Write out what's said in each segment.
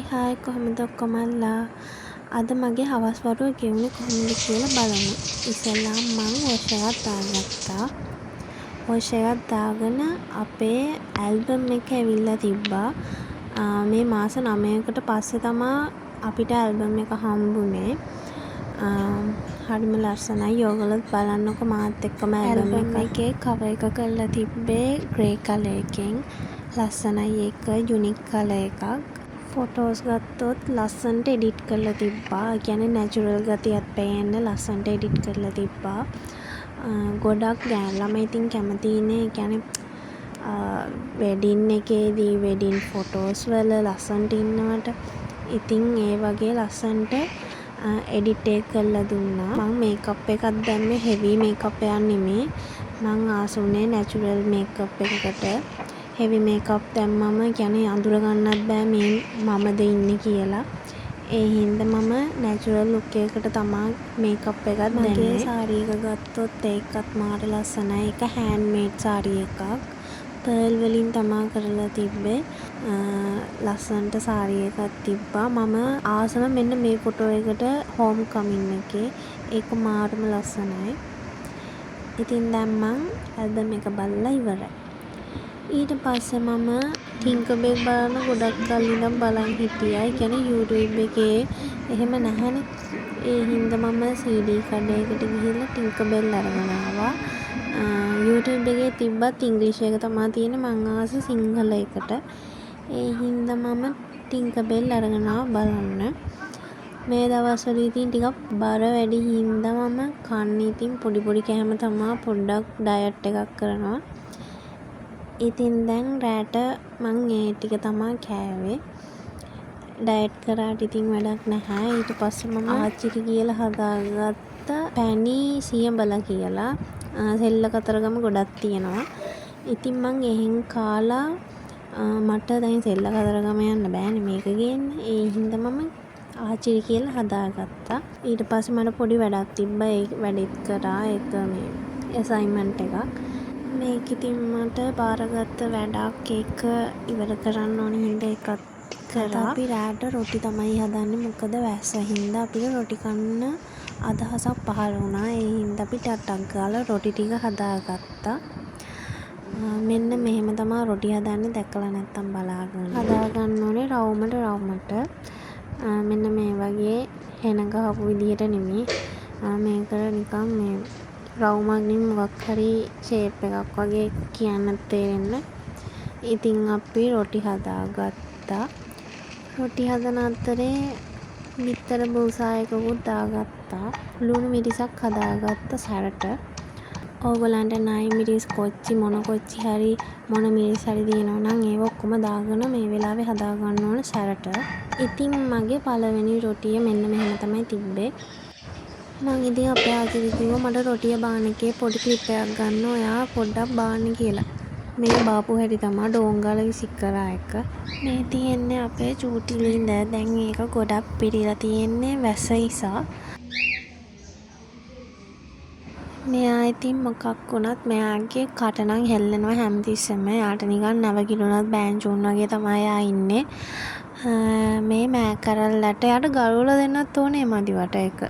Hi කොහොමද ඔක්කොමල්ලා අද මගේ හවස් වරුව ගෙවුනේ කොහොමද කියලා බලමු. ඉස්සෙල්ලාම මං වොෂ් එකක් දාගත්තා. වොෂ් එකක් දාගෙන අපේ ඇල්බම් එක ඇවිල්ලා තිබ්බා. මේ මාස 9කට පස්සේ තමා අපිට ඇල්බම් එක හම්බුනේ. හරිම ලස්සනයි. ඔයගොල්ලොත් බලන්නකො මාත් එක්කම ඇල්බම් එකේ කවර් එක කරලා තිබ්බේ ග්‍රේ කලර් එකෙන්. ලස්සනයි ඒක යුනික් කලර් එකක්. ෆොටෝස් ගත්තොත් ලස්සනට එඩිට් කරලා තිබ්බා. ඒ කියන්නේ නැචරල් ගතියත් පේන්න ලස්සනට එඩිට් කරලා තිබ්බා. ගොඩක් ළමයි ඉතින් කැමතිනේ. ඒ කියන්නේ වෙඩින් එකේදී වෙඩින් ෆොටෝස් වල ලස්සනට ඉන්නවට. ඉතින් ඒ වගේ ලස්සනට එඩිට් එක කරලා දුන්නා. මම මේකප් එකක් දැම්මේ හෙවි මේකප් එකක් නෙමෙයි. මං ආසුනේ නැචරල් මේකප් එකකට. හෙවි මේකප් දැම්මම කියන්නේ අඳුර ගන්නත් බෑ මේ මමද ඉන්නේ කියලා. ඒ හින්දා මම නැචරල් ලුක් එකකට තමා මේකප් එකක් දැම්මේ. මගේ සාරි එක ගත්තොත් ඒකත් මාර ලස්සනයි. ඒක හෑන්ඩ් මේඩ් සාරි එකක්. පර්ල් වලින් තමා කරලා තිබ්බේ. ලස්සනට සාරි එකක් තිබ්බා. මම ආසම මෙන්න මේ ෆොටෝ එකට හෝම් කමින් එකේ. ඒක මාරම ලස්සනයි. ඉතින් දැන් මං ඇල්බම් එක බලලා ඉවරයි. ඊට පස්සේ මම ටින්කර්බෙල් බලන ගොඩක් කල් ඉඳන් බලන් හිටියා. ඒ කියන්නේ YouTube එකේ එහෙම නැහැනේ. ඒ හින්දා මම CD කඩේකට ගිහිල්ලා ටින්කර්බෙල් අරගෙන ආවා. YouTube එකේ තිබ්බත් ඉංග්‍රීසි එක තමයි තියෙන්නේ. මං ආස සිංහල එකට. ඒ හින්දා මම ටින්කර්බෙල් අරගෙන බලන්න. මේ දවස්වල ඉතින් ටිකක් බර වැඩි හින්දා මම කන්නේ ඉතින් පොඩි කෑම තමයි පොඩ්ඩක් ඩයට් එකක් කරනවා. ඉතින් දැන් රෑට මං ඒ ටික තමා කෑවේ. ඩයට් කරාට ඉතින් වැඩක් නැහැ. ඊට පස්සේ මම ආච්චිට කියලා හදාගත්ත පැණි සියඹල කියලා. සෙල්ල කතරගම ගොඩක් තියෙනවා. ඉතින් මං එහෙන් කාලා මට දැන් සෙල්ල කතරගම යන්න බෑනේ මේක ගේන්න. ඒ හින්දා මම ආච්චිට කියලා හදාගත්තා. ඊට පස්සේ මට පොඩි වැඩක් තිබ්බා. ඒ වැඩෙත් කරා. ඒක මේ ඇසයින්මන්ට් එකක්. මේක ඉතින් මට බාරගත්ත වැඩක්. ඒක ඉවර කරන්න ඕන හින්දා ඒකත් කරා. අපි රෑට රොටි තමයි හදන්නේ. මොකද වැස්ස හින්දා අපිට රොටි කන්න අදහසක් පහළ වුණා. ඒ හින්දා අපි ටටක් ගාලා රොටි ටික හදාගත්තා. මෙන්න මෙහෙම තමයි රොටි හදන්නේ. දැකලා නැත්තම් බලාගන්න. හදාගන්න ඕනේ රවුමට. මෙන්න මේ වගේ හෙන ගහපු විදිහට නෙමෙයි. මේක නිකන් මේ රවුමක් නෙමෙයි මොකක් හරි ෂේප් එකක් වගේ කියන්නත් තේරෙන්න. ඉතින් අපි රොටි හදාගත්තා. රොටි හදන අතරේ බිත්තර බෝසායකකුත් දාගත්තා. ලුණු මිරිසක් හදාගත්ත සැරට. ඕගොල්ලන්ට නයි මිරිස් කොච්චි මොන කොච්චි හරි මොන මිරිස් හරි දිනනවා නම් ඒව ඔක්කොම දාගෙන මේ වෙලාවේ හදාගන්න ඕන සැරට. ඉතින් මගේ පළවෙනි රොටිය මෙන්න මෙහෙම තමයි තිබ්බේ. මං ඉතින් අපේ ආච්චිට කිව්වා මට රොටිය බාන එකේ පොඩි ක්ලිප් එකක් ගන්න. ඔයා පොඩ්ඩක් බාන්න කියලා. මේ බාපු හැටි තමයි ඩෝංගල විසික් කරා එක. මේ තියෙන්නේ අපේ චූටි ලින්ද. දැන් ඒක ගොඩක් පිරීලා තියෙන්නේ වැස්ස නිසා. මෙයා ඉතින් මොකක් වුණත් මෙයාගේ කට නම් හෙල්ලෙනවා හැමතිස්සෙම. යාට නිකන් නැවගිනුනත් බෑන්චුන් වගේ තමයි යා ඉන්නේ. මේ මෑ කරල්ලට යාට ගලවලා දෙන්නත් ඕනේ මදිවට එක.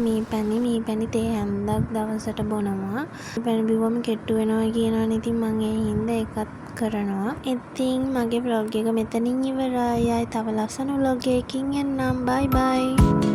මී පැණි තේ හැන්දක් දවසට බොනවා. පැණි බිව්වම කෙට්ටු වෙනවා කියනවනේ. ඉතින් මම ඒ හින්දා ඒකත් කරනවා. ඉතින් මගේ vlog එක මෙතනින් ඉවරයි. ආයි තව ලස්සන vlog එකකින් එන්නම්. bye bye.